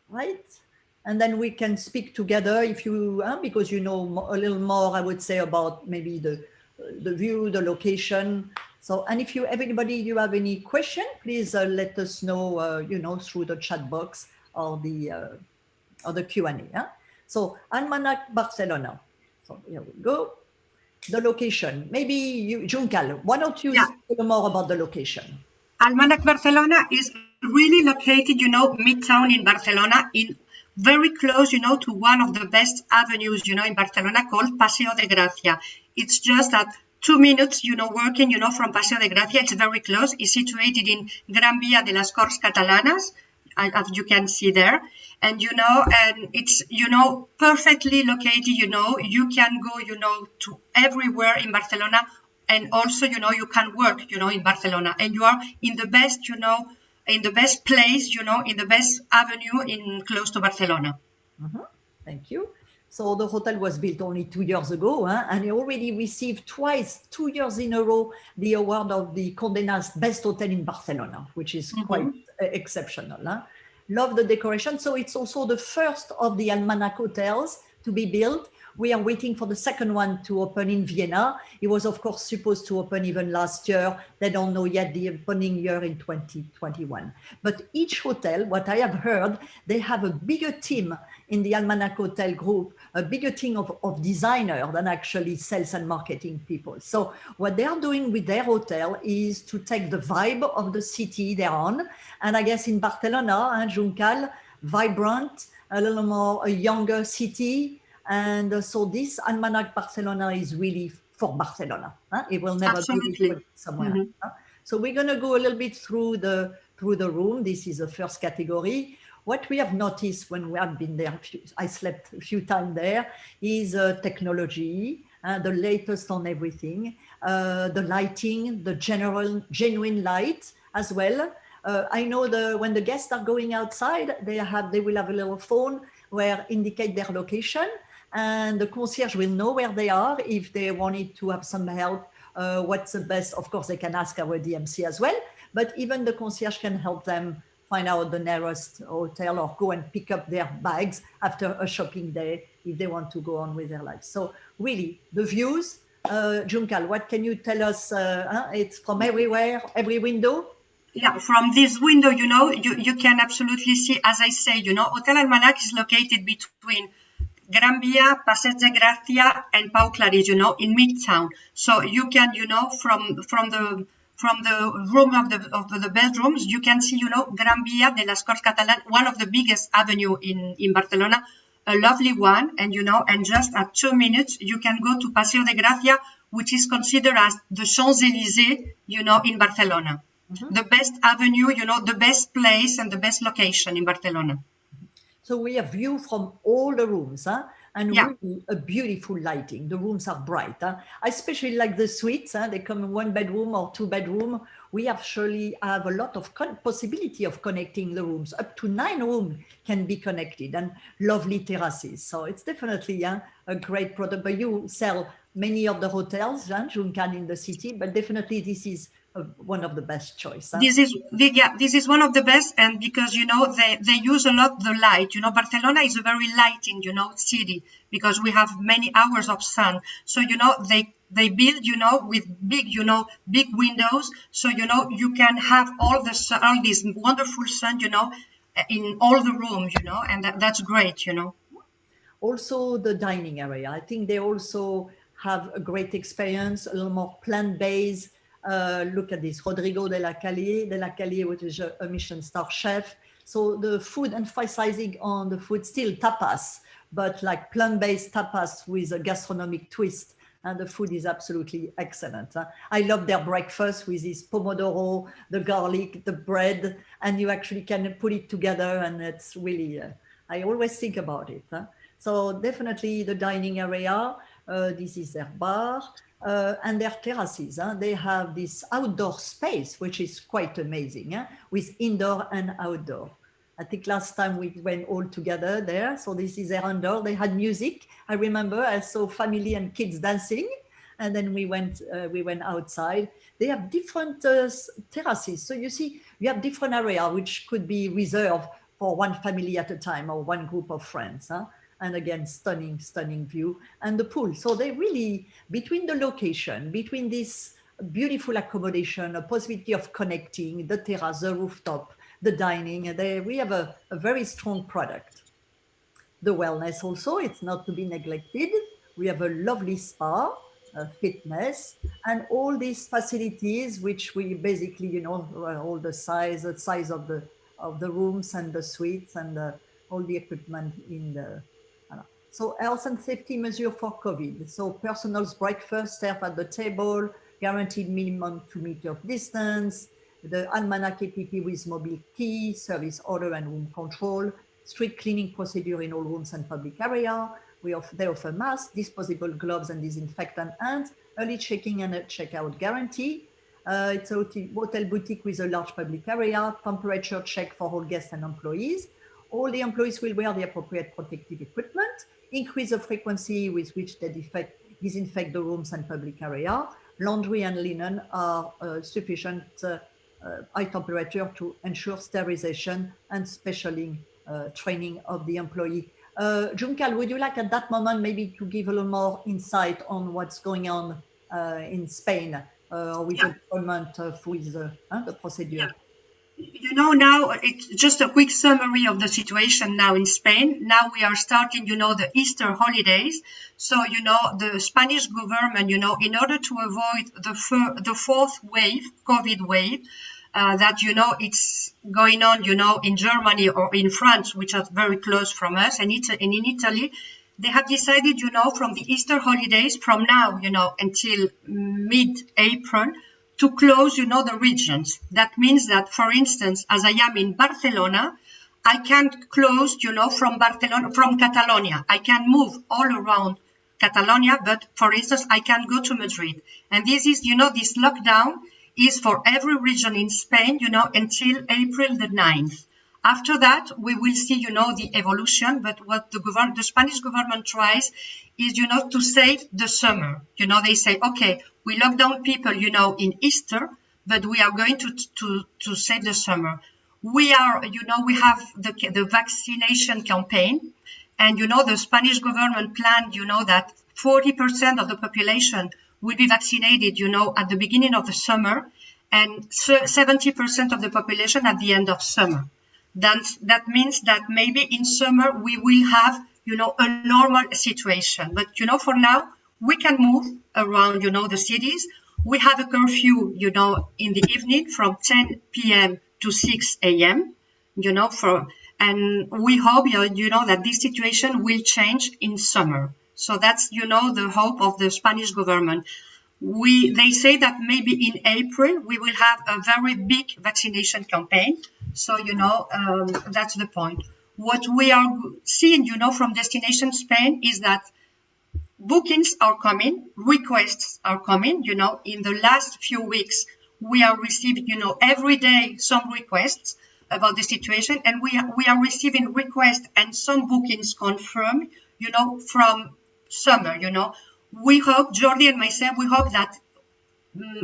Right? And then we can speak together if you, because you know a little more, I would say, about maybe the view, the location. So, and if you, everybody, you have any question, please let us know, through the chat box or the Q&A. Yeah? So, Almanac Barcelona. So here we go. The location. Maybe you, Juncal, why don't you Yeah. speak a little more about the location? Almanac Barcelona is really located, midtown in Barcelona, in very close, to one of the best avenues, in Barcelona called Paseo de Gracia. It's just at 2 minutes, working, from Paseo de Gracia. It's very close. It's situated in Gran Via de las Corts Catalanas, as you can see there. And, and it's, perfectly located, you can go, to everywhere in Barcelona. And also, you can work, in Barcelona, and you are in the best, in the best place, in the best avenue in close to Barcelona. Thank you. So the hotel was built only 2 years ago, and it already received twice, 2 years in a row, the award of the Condé Nast Best Hotel in Barcelona, which is quite exceptional. Love the decoration. So it's also the first of the Almanac hotels to be built. We are waiting for the second one to open in Vienna. It was, of course, supposed to open even last year. They don't know yet the opening year in 2021. But each hotel, what I have heard, they have a bigger team in the Almanac Hotel group, a bigger team of designers than actually sales and marketing people. So what they are doing with their hotel is to take the vibe of the city they're on. And I guess in Barcelona, Juncal, vibrant, a little more a younger city. And so this Almanac Barcelona is really for Barcelona. It will never be somewhere. So we're going to go a little bit through the room. This is the first category. What we have noticed when we have been there, I slept a few times there, is technology, the latest on everything, the lighting, the genuine light as well. I know when the guests are going outside, they will have a little phone where indicate their location, and the concierge will know where they are if they wanted to have some help. What's the best? Of course, they can ask our DMC as well, but even the concierge can help them find out the nearest hotel or go and pick up their bags after a shopping day if they want to go on with their lives. So really, the views, Juncal, what can you tell us? It's from everywhere, every window? Yeah, from this window, you can absolutely see, as I say, Hotel Almanac is located between Gran Via, Passeig de Gracia, and Pau Claris, in Midtown. So you can, from the room of the bedrooms, you can see, Gran Via de las Corts Catalanas, one of the biggest avenue in Barcelona, a lovely one, and and just at 2 minutes you can go to Paseo de Gracia, which is considered as the Champs-Élysées, in Barcelona. The best avenue, the best place and the best location in Barcelona. So we have view from all the rooms, and really a beautiful lighting. The rooms are bright. I especially like the suites. They come in 1 bedroom or 2 bedroom. We actually have a lot of possibility of connecting the rooms. Up to 9 rooms can be connected, and lovely terraces. So it's definitely a great product. But you sell many of the hotels, Juncan, in the city, but definitely this is one of the best choice. This is one of the best, and because they use a lot the light. Barcelona is a very lighting city, because we have many hours of sun. So they build with big windows, so you can have all this wonderful sun in all the rooms, and that's great. Also the dining area, I think they also have a great experience, a little more plant-based. Look at this, Rodrigo de la Calle, which is a Michelin star chef. So the food, emphasizing on the food, still tapas, but like plant-based tapas with a gastronomic twist. And the food is absolutely excellent. I love their breakfast with this pomodoro, the garlic, the bread, and you actually can put it together, and it's really, I always think about it. So definitely the dining area, this is their bar. And their terraces, they have this outdoor space, which is quite amazing, with indoor and outdoor. I think last time we went all together there. So this is their indoor. They had music. I remember I saw family and kids dancing. and then we went outside. They have different terraces, so you see you have different area which could be reserved for one family at a time or one group of friends, huh? And again, stunning view, and the pool. So they really, between the location, between this beautiful accommodation, a possibility of connecting the terrace, the rooftop, the dining, we have a very strong product. The wellness also, it's not to be neglected. We have a lovely spa, fitness, and all these facilities, which we basically, all the size of the rooms and the suites and all the equipment in the. So health and safety measure for COVID. So personal's breakfast served at the table, guaranteed minimum 2 meter distance, the almanac EPP with mobile key, service order and room control, strict cleaning procedure in all rooms and public area. They offer masks, disposable gloves and disinfectant hands, early check-in and a checkout guarantee. It's a hotel boutique with a large public area, temperature check for all guests and employees. All the employees will wear the appropriate protective equipment, increase the frequency with which they disinfect the rooms and public area. Laundry and linen are sufficient high temperature to ensure sterilization and special training of the employee. Juncal, would you like at that moment maybe to give a little more insight on what's going on in Spain with the government with the procedure? Yeah. Now it's just a quick summary of the situation now in Spain. Now we are starting, the Easter holidays. So, the Spanish government, in order to avoid the fourth wave, COVID wave, that, it's going on, in Germany or in France, which are very close from us, and in Italy, they have decided, from the Easter holidays, from now, until mid-April, to close, the regions. That means that, for instance, as I am in Barcelona, I can't close, from Barcelona, from Catalonia. I can move all around Catalonia, but for instance, I can go to Madrid. And this is, this lockdown is for every region in Spain, until April the 9th. After that, we will see, the evolution, but what the Spanish government tries is, to save the summer. They say, okay, we lock down people, in Easter, but we are going to save the summer. We are, we have the vaccination campaign, and, the Spanish government planned, that 40% of the population will be vaccinated, at the beginning of the summer, and 70% of the population at the end of summer. That means that maybe in summer we will have, a normal situation. But, for now, we can move around, the cities. We have a curfew, in the evening from 10 p.m. to 6 a.m., and we hope, that this situation will change in summer. So that's, the hope of the Spanish government. They say that maybe in April, we will have a very big vaccination campaign. So, that's the point. What we are seeing, from Destination Spain is that bookings are coming, requests are coming, in the last few weeks, we are receiving, every day some requests about the situation, and we are receiving requests and some bookings confirmed, from summer, We hope, Jordi and myself, we hope that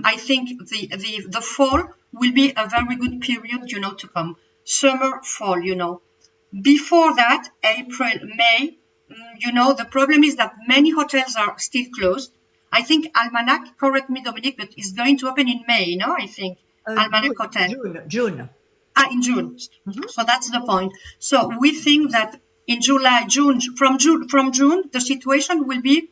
I think the fall will be a very good period, to come. Summer, fall, Before that, April, May, the problem is that many hotels are still closed. I think Almanac, correct me, Dominique, but is going to open in May, I think. Almanac Hotel. June. In June. Mm-hmm. So that's the point. So we think that in from June, the situation will be,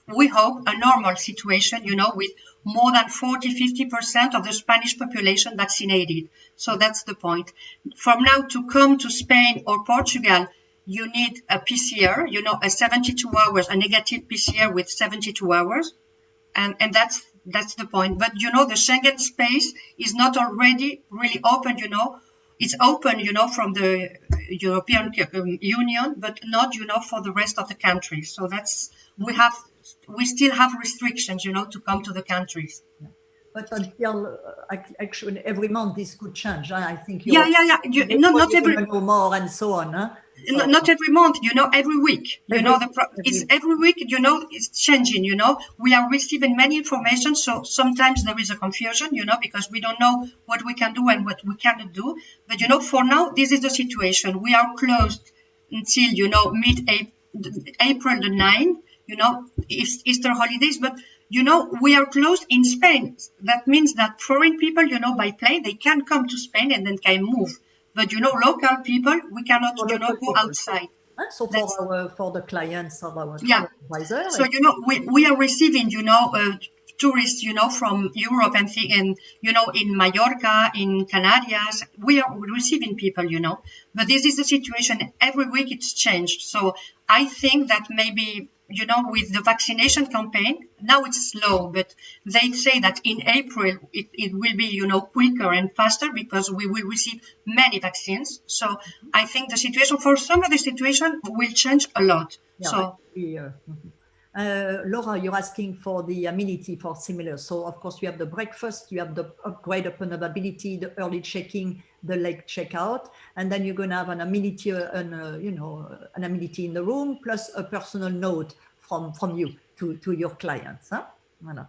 we hope, a normal situation, with more than 40-50% of the Spanish population vaccinated. So that's the point. From now to come to Spain or Portugal, you need a PCR, a 72 hours, a negative PCR with 72 hours. And that's the point. But, the Schengen space is not already really open, It's open, from the European Union, but not, for the rest of the countries. So we still have restrictions, to come to the countries. But until actually every month this could change. I think Yeah. Not every. Know more and so on. Huh? So, not every month, every week. Every week, it's changing. We are receiving many information, so sometimes there is a confusion, because we don't know what we can do and what we cannot do. But for now, this is the situation. We are closed until mid-April the 9th. Easter holidays, but we are closed in Spain. That means that foreign people, by plane, they can come to Spain and then can move. But local people, we cannot, go outside. So for the clients of our advisor. So we are receiving, tourists, from Europe and in Mallorca, in Canarias, we are receiving people, But this is the situation. Every week it's changed. So I think that maybe, with the vaccination campaign, now it's slow, but they say that in April it will be, quicker and faster because we will receive many vaccines. So I think the situation for some of the situation will change a lot. Laura, you're asking for the amenity for similar. So of course you have the breakfast, you have the upgrade upon availability, the early checking, the late checkout, and then you're going to have an amenity, an amenity in the room plus a personal note from you to your clients. Huh? Voilà.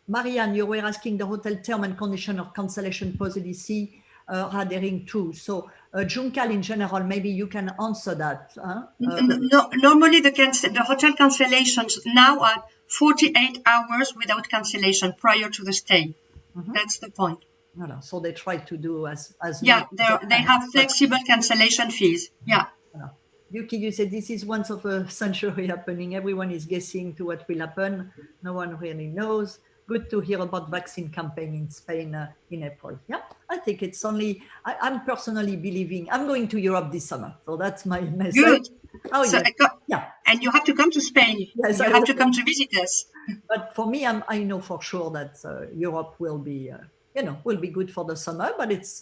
Marianne, you were asking the hotel term and condition of cancellation policy adhering to. So Juncal in general, maybe you can answer that. No, normally the hotel cancellations now are 48 hours without cancellation prior to the stay. That's the point. Voilà. So they try to do as they have flexible cancellation fees. Yeah. Voilà. Yuki, you said this is once of a century happening. Everyone is guessing to what will happen. No one really knows. Good to hear about vaccine campaign in Spain in April. Yeah, I think it's only, I'm personally believing, I'm going to Europe this summer. So that's my message. Good. Oh, so yeah. And you have to come to Spain. Yes, you have to come to visit us. But for me, I know for sure that Europe will be, will be good for the summer, but it's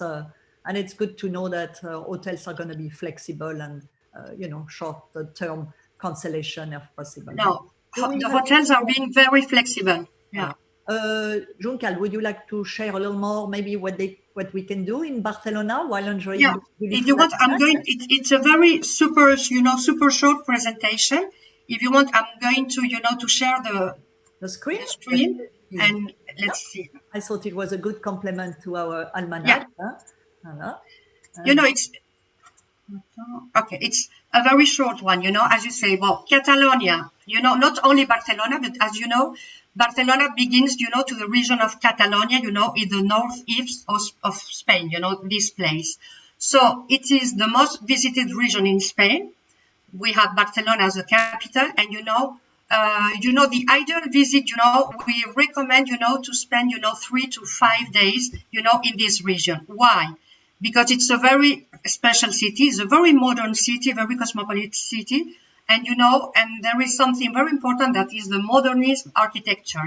good to know that hotels are going to be flexible and, short-term cancellation if possible. No, the hotels are being very flexible. Yeah. Juncal, would you like to share a little more, maybe what we can do in Barcelona while enjoying? Yeah, if you want, I'm going. It's a very super short presentation. If you want, I'm going to to share the screen. And let's see. I thought it was a good complement to our almanac. Yeah. It's okay. It's a very short one. As you say, well, Catalonia. Not only Barcelona, but as you know. Barcelona begins, to the region of Catalonia, in the northeast of Spain, this place. So it is the most visited region in Spain. We have Barcelona as the capital, and the ideal visit, we recommend, to spend, 3 to 5 days, in this region. Why? Because it's a very special city. It's a very modern city, very cosmopolitan city. And, and there is something very important that is the modernist architecture,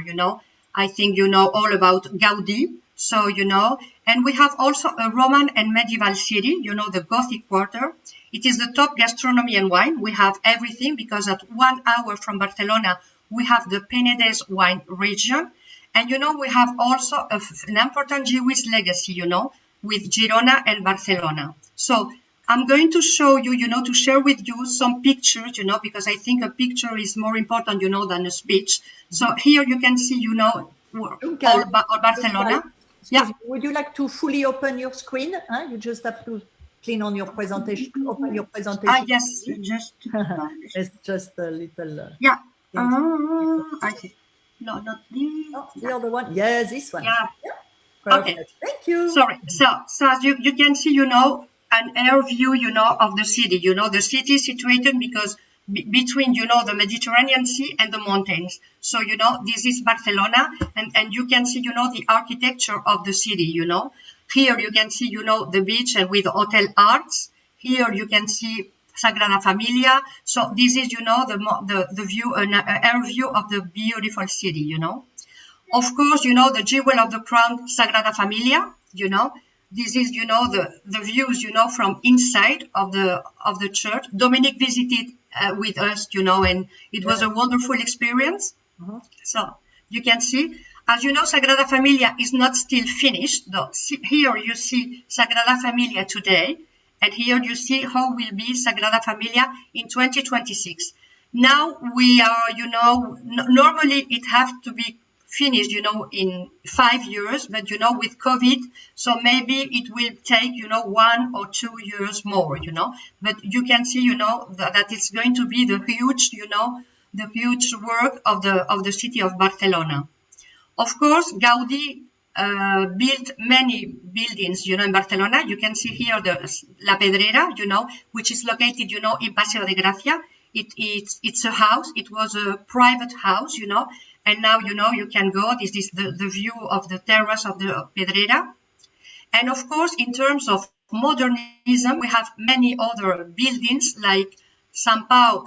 I think all about Gaudi. So, and we have also a Roman and medieval city, the Gothic quarter. It is the top gastronomy and wine. We have everything because at 1 hour from Barcelona, we have the Penedès wine region. And, we have also an important Jewish legacy, with Girona and Barcelona. So, I'm going to show you, to share with you some pictures, because I think a picture is more important, than a speech. So here you can see, all Barcelona. Yeah. Would you like to fully open your screen? You just have to clean on your presentation, open your presentation. Yes, just. It's just a little. Yeah. I see. No, not this. Oh, the other one. Yes, this one. Yeah. Perfect. Okay. Thank you. Sorry. So as you can see, an air view, of the city. The city is situated because between, the Mediterranean Sea and the mountains. So, this is Barcelona, and you can see, the architecture of the city. Here you can see, the beach and with hotel arts. Here you can see Sagrada Familia. So this is, the view, an air view of the beautiful city. Of course, the jewel of the crown, Sagrada Familia. This is, the views, from inside of the church. Dominic visited with us, and it was a wonderful experience. So you can see. As you know, Sagrada Familia is not still finished. Though. Here you see Sagrada Familia today, and here you see how will be Sagrada Familia in 2026. Now we are, normally it has to be finished, in 5 years, but, with COVID, so maybe it will take, 1 or 2 years more, but you can see, that it's going to be the huge, the huge work of the city of Barcelona. Of course, Gaudí built many buildings, in Barcelona. You can see here the La Pedrera, which is located, in Paseo de Gracia. It's a house. It was a private house, and now, you can go. This is the view of the terrace of the Pedrera. And of course, in terms of modernism, we have many other buildings like St. Paul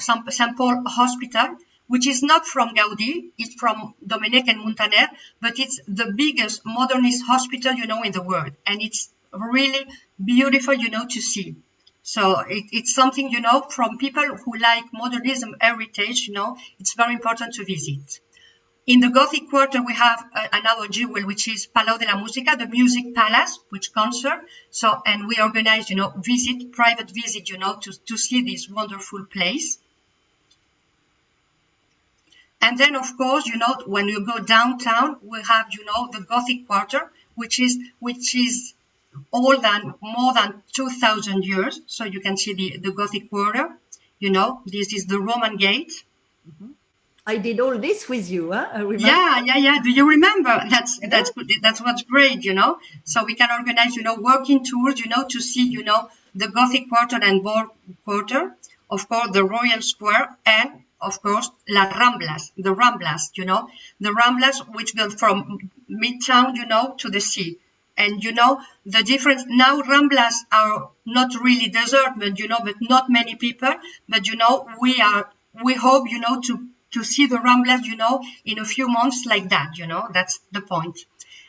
Hospital, which is not from Gaudí, it's from Domènech and Muntaner, but it's the biggest modernist hospital, in the world. And it's really beautiful, to see. So it's something, from people who like modernism heritage, it's very important to visit. In the Gothic quarter, we have another jewel, which is Palau de la Música, the music palace, which concert. So, and we organize, private visit, to see this wonderful place. And then, of course, when you go downtown, we have, the Gothic quarter, which is more than 2,000 years. So you can see the Gothic quarter. This is the Roman gate. Mm-hmm. I did all this with you, huh? I remember. Yeah. Do you remember? That's good. That's what's great, So we can organize, working tours, to see, the Gothic quarter and Borg quarter. Of course, the Royal Square and, of course, the Ramblas, the Ramblas which go from Midtown, to the sea. And, the difference now, Ramblas are not really desert, but, but not many people. But, we hope, to see the Ramblas, in a few months like that, that's the point.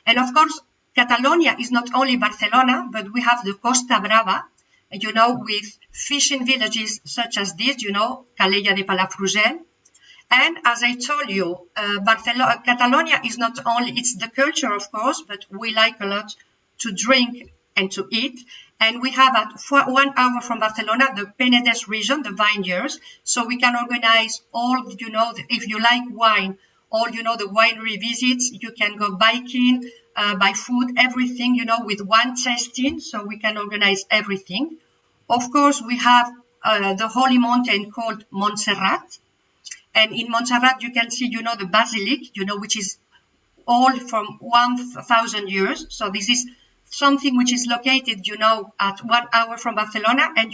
And of course, Catalonia is not only Barcelona, but we have the Costa Brava, with fishing villages such as this, Calella de Palafrugell. And as I told you, Catalonia is not only, it's the culture, of course, but we like a lot to drink and to eat. And we have at 1 hour from Barcelona, the Penedès region, the vineyards. So we can organize all, if you like wine, all, the winery visits. You can go biking, buy food, everything, with wine tasting. So we can organize everything. Of course, we have the holy mountain called Montserrat. And in Montserrat, you can see, the basilic, which is all from 1,000 years. So this is something which is located, at 1 hour from Barcelona. And,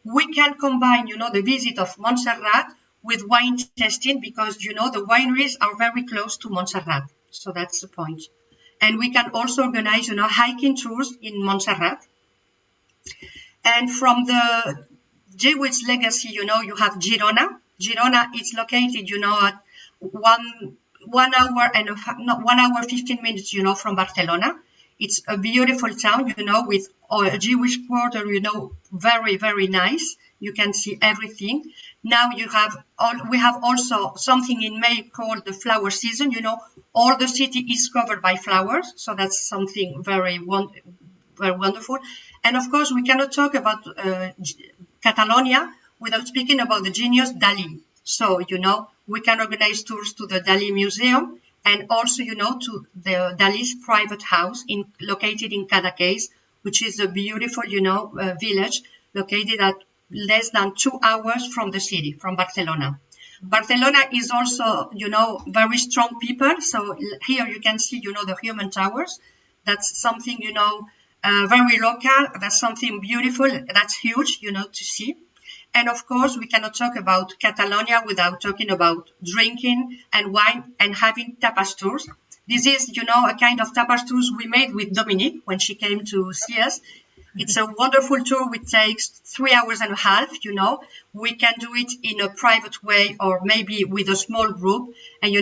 we can combine, the visit of Montserrat with wine tasting because, the wineries are very close to Montserrat. So that's the point. And we can also organize, hiking tours in Montserrat. And from the Jewish legacy, you have Girona. Girona is located, at 1 hour and 1 hour 15 minutes, from Barcelona. It's a beautiful town, with a Jewish quarter, very, very nice. You can see everything. Now we have also something in May called the flower season. All the city is covered by flowers. So that's something very wonderful. And of course, we cannot talk about Catalonia without speaking about the genius Dalí. So, we can organize tours to the Dalí Museum and also, to the Dalí's private house located in Cadaqués, which is a beautiful, village located at less than 2 hours from the city, from Barcelona. Barcelona is also, very strong people. So here you can see, the human towers. That's something, very local. That's something beautiful. That's huge, to see. And of course, we cannot talk about Catalonia without talking about drinking and wine and having tapas tours. This is, a kind of tapas tours we made with Dominique when she came to see us. It's a wonderful tour which takes 3 hours and a half, We can do it in a private way or maybe with a small group. And,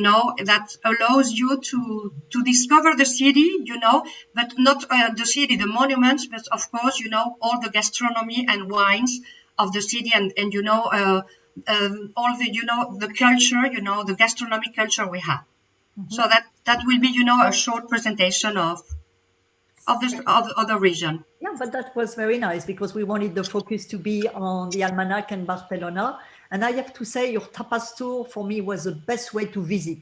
that allows you to discover the city, but not the city, the monuments, but of course, all the gastronomy and wines of the city and all the, the culture, the gastronomic culture we have. So that will be, a short presentation of the region. Yeah, but that was very nice because we wanted the focus to be on the Almanac and Barcelona. And I have to say, your tapas tour for me was the best way to visit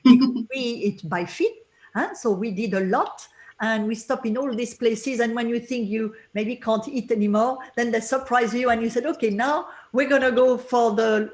because we eat by feet. So we did a lot and we stop in all these places. And when you think you maybe can't eat anymore, then they surprise you and you said, okay, now we're going to go for the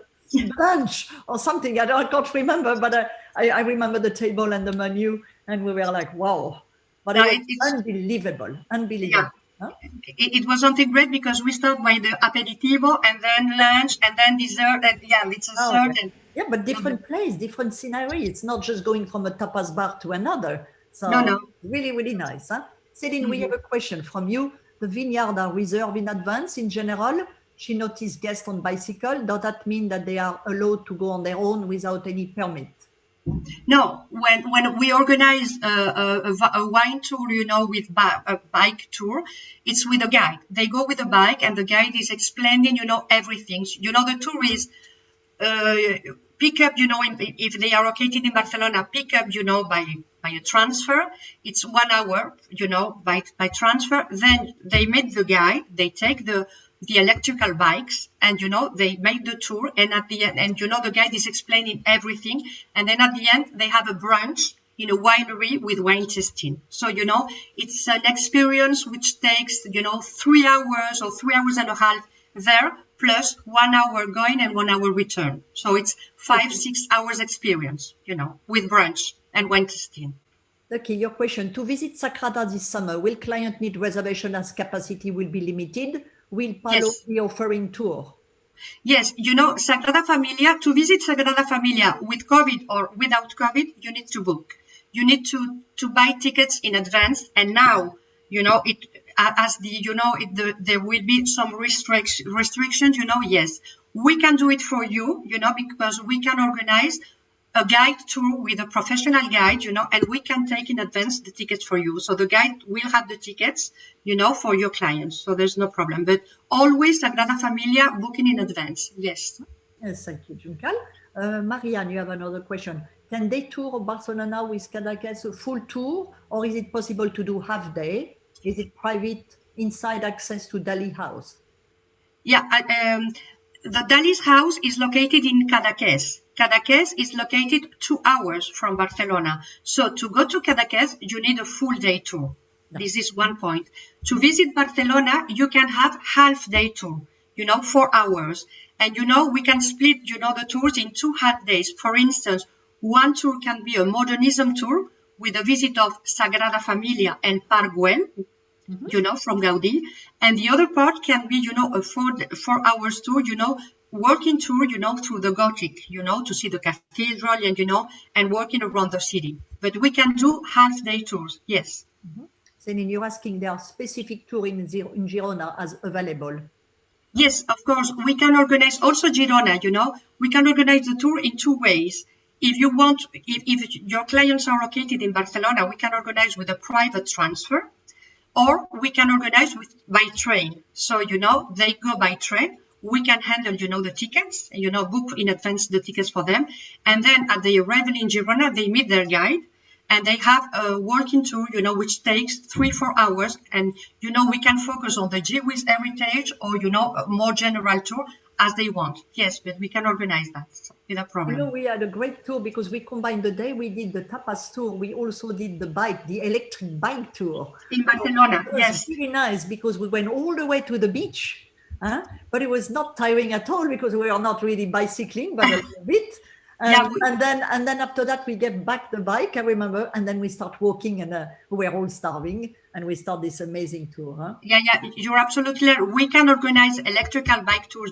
lunch or something. I can't remember, but I remember the table and the menu and we were like, wow. But it's unbelievable. Yeah. Huh? It was something great because we start by the aperitivo and then lunch and then dessert. And it's a certain. Yeah, but different place, different scenery. It's not just going from a tapas bar to another. So no. Really, really nice. Huh? Céline, we have a question from you. The vineyards are reserved in advance in general. She noticed guests on bicycle. Does that mean that they are allowed to go on their own without any permit? No, when we organize a wine tour, with a bike tour, it's with a guide. They go with a bike and the guide is explaining, everything. The tour is pick up, if they are located in Barcelona, pick up, by a transfer. It's 1 hour, by transfer. Then they meet the guide. They take the electrical bikes and they make the tour, and at the end, and the guide is explaining everything, and then at the end they have a brunch in a winery with wine tasting. So it's an experience which takes 3 hours or 3 hours and a half there, plus 1 hour going and 1 hour return. So it's 5-6 hours experience, with brunch and wine tasting. Okay, your question: to visit Sagrada this summer, will client need reservation as capacity will be limited? Will Palo be offering tour? Yes, Sagrada Familia, to visit Sagrada Familia with COVID or without COVID, you need to book. You need to buy tickets in advance. And now, there will be some restrictions, yes. We can do it for you, because we can organize a guide tour with a professional guide, and we can take in advance the tickets for you. So the guide will have the tickets, for your clients. So there's no problem. But always Sagrada Familia booking in advance. Yes. Yes, thank you, Juncal. Marianne, you have another question. Can they tour Barcelona with Cadaqués a full tour, or is it possible to do half day? Is it private inside access to Dali house? Yeah, the Dali's house is located in Cadaqués. Cadaqués is located 2 hours from Barcelona. So to go to Cadaqués, you need a full day tour. No. This is one point. To visit Barcelona, you can have half day tour, 4 hours. And, we can split, the tours in 2 half days. For instance, one tour can be a modernism tour with a visit of Sagrada Familia and Park Güell, from Gaudí. And the other part can be, a 4 hours tour, working tour, through the Gothic, to see the cathedral and working around the city. But we can do half-day tours, yes. Céline, you're asking there are specific tours in Girona as available? Yes, of course. We can organize also Girona, we can organize the tour in 2 ways. If you want, if your clients are located in Barcelona, we can organize with a private transfer, or we can organize by train. So, they go by train. We can handle, the tickets, book in advance the tickets for them. And then at the arrival in Girona, they meet their guide and they have a working tour, which takes 3-4 hours. And, we can focus on the Jewish heritage or, a more general tour as they want. Yes, but we can organize that without problem. We had a great tour because we combined the day. We did the tapas tour. We also did the electric bike tour. In Barcelona, yes. It was really nice because we went all the way to the beach. But it was not tiring at all because we are not really bicycling, but a little bit. And then after that, we get back the bike, I remember, and then we start walking and we were all starving and we start this amazing tour. Huh? Yeah, you're absolutely right. We can organize electrical bike tours,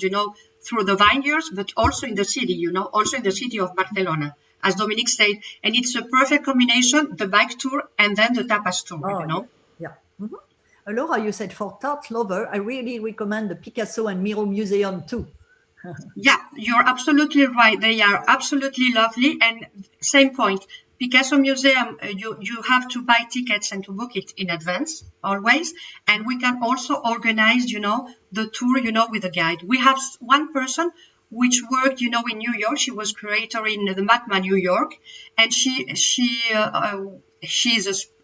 through the vineyards, but also in the city, also in the city of Barcelona, as Dominique said. And it's a perfect combination, the bike tour and then the tapas tour, Yeah. Mm-hmm. Laura, you said for tart lover, I really recommend the Picasso and Miro Museum too. Yeah, you're absolutely right. They are absolutely lovely. And same point, Picasso Museum, you have to buy tickets and to book it in advance, always. And we can also organize, the tour, with a guide. We have one person which worked, in New York. She was curator in the MACMA, New York, and she's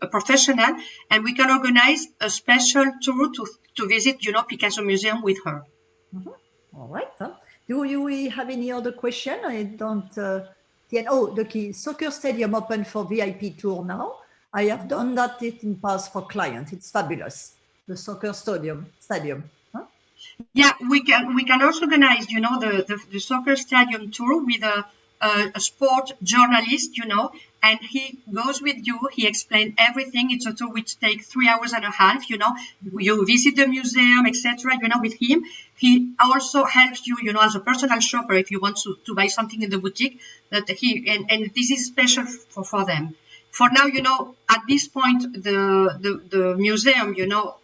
a professional, and we can organize a special tour to visit, Picasso Museum with her. All right. Do you have any other question? I don't. The soccer stadium open for VIP tour now. I have done that in past for clients. It's fabulous. The soccer stadium. Huh? Yeah, we can also organize, the soccer stadium tour with a sport journalist, and he goes with you. He explains everything. It's a tour which takes 3 hours and a half. You visit the museum, etc. With him. He also helps you, as a personal shopper if you want to buy something in the boutique. That and this is special for them. For now, at this point, the museum,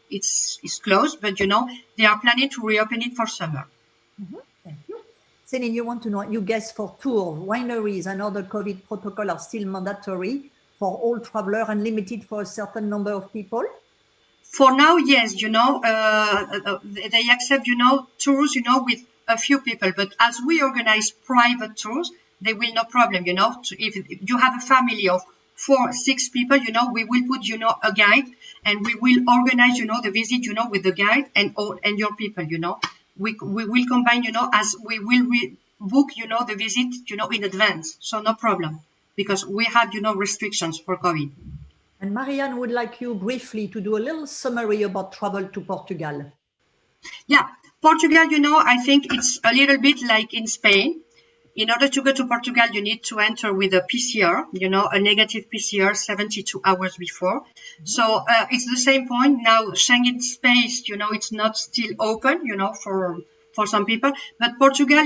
it's closed, but they are planning to reopen it for summer. Thank you. Céline, you want to know, you guess for tour, wineries and other COVID protocol are still mandatory for all travelers and limited for a certain number of people? For now, yes, they accept, tours, with a few people, but as we organize private tours, they will no problem, if you have a family of 4-6 people, we will put, a guide, and we will organize, the visit, with the guide and your people, we will combine, as we will book, the visit, in advance. So no problem, because we have, restrictions for COVID. And Marianne would like you briefly to do a little summary about travel to Portugal. Yeah, Portugal, I think it's a little bit like in Spain. In order to go to Portugal, you need to enter with a PCR, a negative PCR 72 hours before. So it's the same point. Now, Schengen space, it's not still open, for some people. But Portugal,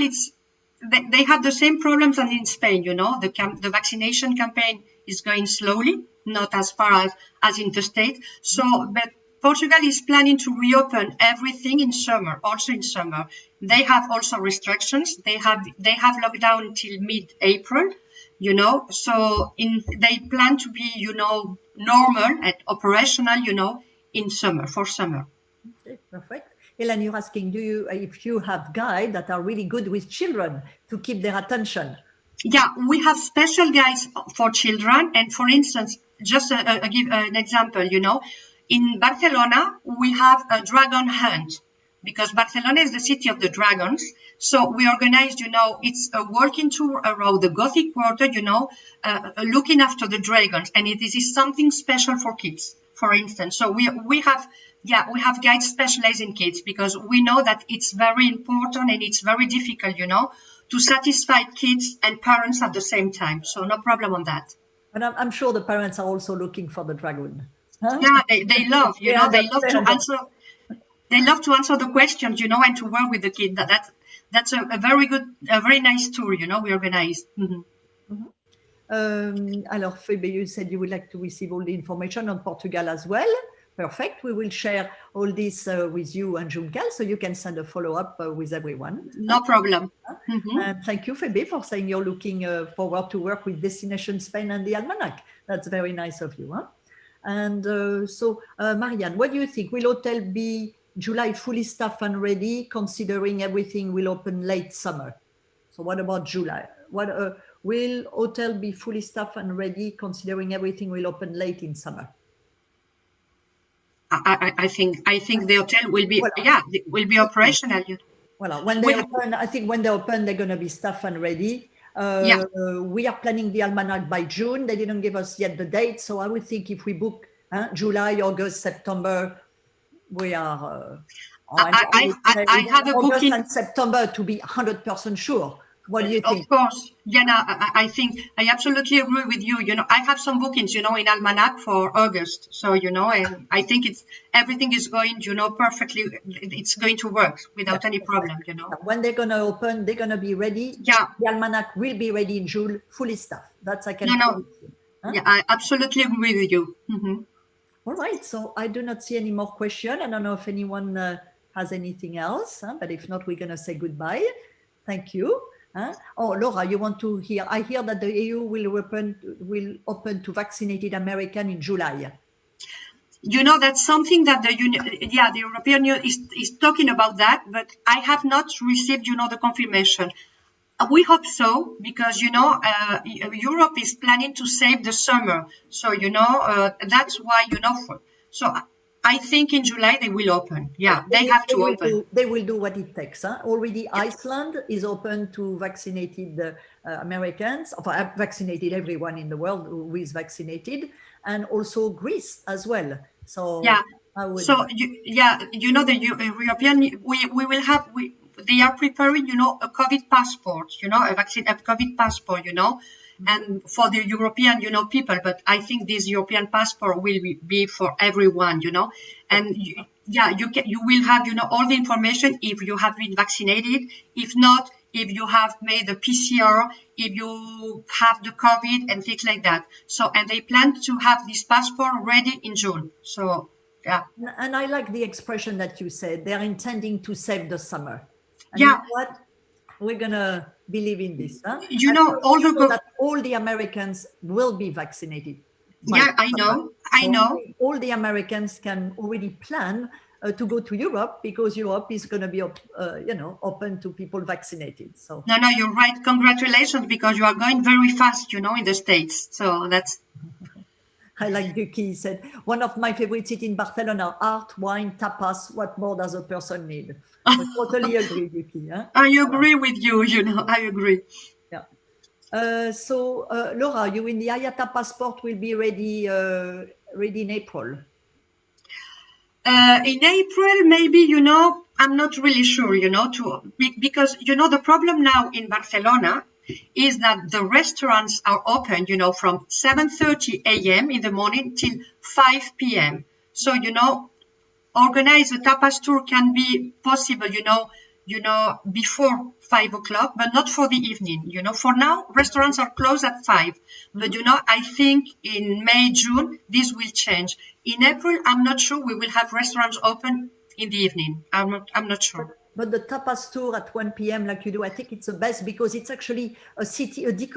they have the same problems as in Spain, the vaccination campaign is going slowly, not as far as in the States. So, but Portugal is planning to reopen everything in summer, also in summer. They have also restrictions. They have lockdown until mid-April, so they plan to be, normal and operational, in summer, for summer. Okay, perfect. Hélène, you're asking, if you have guides that are really good with children to keep their attention? Yeah, we have special guides for children. And for instance, just give an example, in Barcelona, we have a dragon hunt because Barcelona is the city of the dragons. So we organized, it's a walking tour around the Gothic quarter, looking after the dragons. And this is something special for kids, for instance. So we have guides specialized in kids because we know that it's very important and it's very difficult, to satisfy kids and parents at the same time. So no problem on that. And I'm sure the parents are also looking for the dragon. Huh? Yeah, they love, they love to answer the questions, and to work with the kid. That's a very nice tour, we organized. Alors, Phoebe, you said you would like to receive all the information on Portugal as well. Perfect. We will share all this with you and Juncal, so you can send a follow-up with everyone. No problem. Thank you, Phoebe, for saying you're looking forward to work with Destination Spain and the Almanac. That's very nice of you. Huh? And Marianne, what do you think? Will hotel be July fully staffed and ready, considering everything will open late summer? So what about July? Will hotel be fully staffed and ready, considering everything will open late in summer? I think the hotel will be will be operational. Well, when they open, I think when they open, they're going to be staffed and ready. We are planning the Almanac by June. They didn't give us yet the date, so I would think if we book July, August, September, we are. I have a August booking and September to be 100% sure. What do you think? Of course, I think I absolutely agree with you. I have some bookings, in Almanac for August. So, and I think everything is going, perfectly. It's going to work without any problem, When they're going to open, they're going to be ready. Yeah. The Almanac will be ready in June, fully staffed. That's I can. No. Yeah, I absolutely agree with you. All right. So I do not see any more questions. I don't know if anyone has anything else, but if not, we're going to say goodbye. Thank you. Oh, Laura, you want to hear? I hear that the EU will open to vaccinated Americans in July. You know, that's something that the European Union is talking about that, but I have not received, you know, the confirmation. We hope so, because, you know, Europe is planning to save the summer. So, you know, that's why, you know, so I think in July they will open. Yeah, they have to open. They will do what it takes. Huh? Already Iceland is open to vaccinated Americans, vaccinated everyone in the world who is vaccinated, and also Greece as well. So yeah, you know, the European, we will have, they are preparing, you know, a COVID passport, you know, a COVID passport, you know, and for the European, you know, people. But I think this European passport will be for everyone, you know, and you will have, you know, all the information if you have been vaccinated. If not, if you have made a PCR, if you have the COVID and things like that. So, and they plan to have this passport ready in June. So, yeah. And I like the expression that you said, they're intending to save the summer. And yeah. You know what? We're going to believe in this. Huh? You know, that all the Americans will be vaccinated. Yeah, I know. I know. All the Americans can already plan to go to Europe, because Europe is going to be, you know, open to people vaccinated. So no, you're right. Congratulations, because you are going very fast, you know, in the States. So that's. I like Yuki said, one of my favorite cities in Barcelona, art, wine, tapas. What more does a person need? I totally agree, Yuki. Huh? I agree with you, you know, I agree. Yeah. So, Laura, you in the IATA passport will be ready in April. In April, maybe, you know, I'm not really sure, you know, because, you know, the problem now in Barcelona is that the restaurants are open, you know, from 7:30 a.m. in the morning till 5 p.m. So, you know, organize a tapas tour can be possible, you know, before 5 o'clock, but not for the evening. You know, for now, restaurants are closed at 5. But, you know, I think in May, June, this will change. In April, I'm not sure we will have restaurants open in the evening. I'm not sure. But the tapas tour at 1 p.m. like you do, I think it's the best, because it's actually a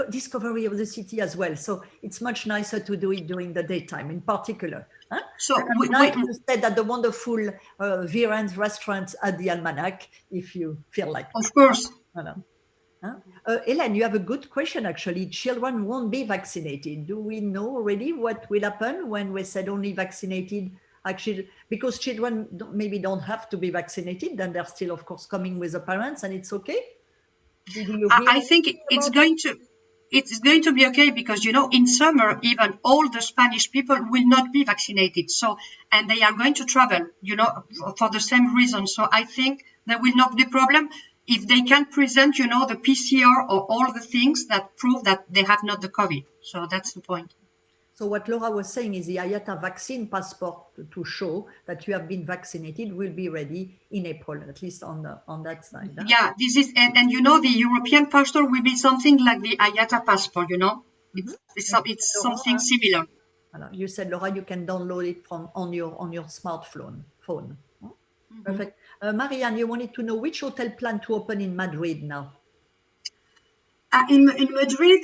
discovery of the city as well. So it's much nicer to do it during the daytime in particular. Huh? So you said that the wonderful Viren's restaurants at the Almanac, if you feel like. Of course. Hélène, you have a good question, actually. Children won't be vaccinated. Do we know already what will happen when we said only vaccinated? Actually, because children maybe don't have to be vaccinated, then they're still, of course, coming with the parents, and it's okay. I think it's going to be okay, because, you know, in summer, even all the Spanish people will not be vaccinated. So, and they are going to travel, you know, for the same reason. So I think there will not be problem if they can present, you know, the PCR or all the things that prove that they have not the COVID. So that's the point. So what Laura was saying is the IATA vaccine passport to show that you have been vaccinated will be ready in April, at least on that side. Huh? Yeah, this is, and you know, the European passport will be something like the IATA passport, you know. It's something similar. You said, Laura, you can download it from on your smartphone. Perfect. Marianne, you wanted to know which hotel plan to open in Madrid now? In Madrid,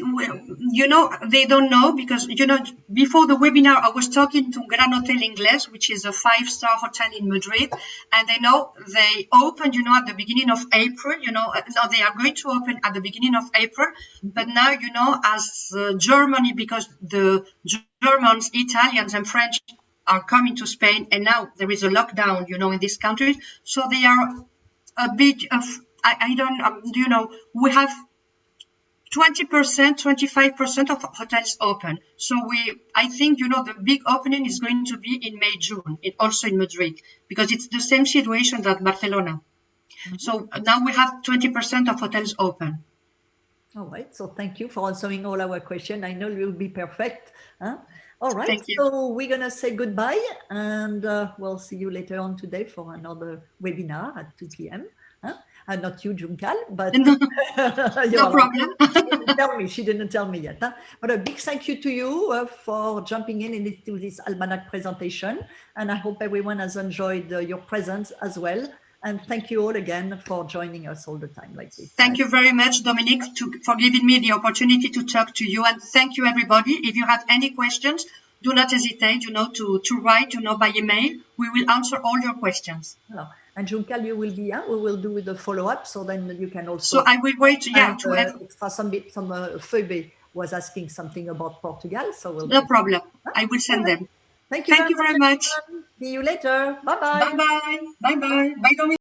you know, they don't know, because, you know, before the webinar, I was talking to Gran Hotel Ingles, which is a 5-star hotel in Madrid, and they opened, you know, at the beginning of April, you know, no, they are going to open at the beginning of April, but now, you know, as Germany, because the Germans, Italians, and French are coming to Spain, and now there is a lockdown, you know, in this country, so they are a bit of, I don't, you know, we have 20%, 25% of hotels open. So I think, you know, the big opening is going to be in May, June, also in Madrid, because it's the same situation that Barcelona. So now we have 20% of hotels open. All right. So thank you for answering all our questions. I know you'll be perfect. Huh? All right. Thank you. So we're going to say goodbye, and we'll see you later on today for another webinar at 2 p.m. Huh? Not you, Juncal, but no problem. She didn't tell me yet. Huh? But a big thank you to you for jumping into this Almanac presentation. And I hope everyone has enjoyed your presence as well. And thank you all again for joining us all the time like this. Thank you very much, Dominique, for giving me the opportunity to talk to you. And thank you, everybody. If you have any questions, do not hesitate, to write, by email. We will answer all your questions. Voilà. And Juncal, you will be, we will do the follow-up, so then you can also. So I will wait, to have. Phoebe was asking something about Portugal, so we'll. No problem. I will send them. Thank you very much. See you later. Bye-bye. Bye-bye. Bye-bye. Bye, Dominique.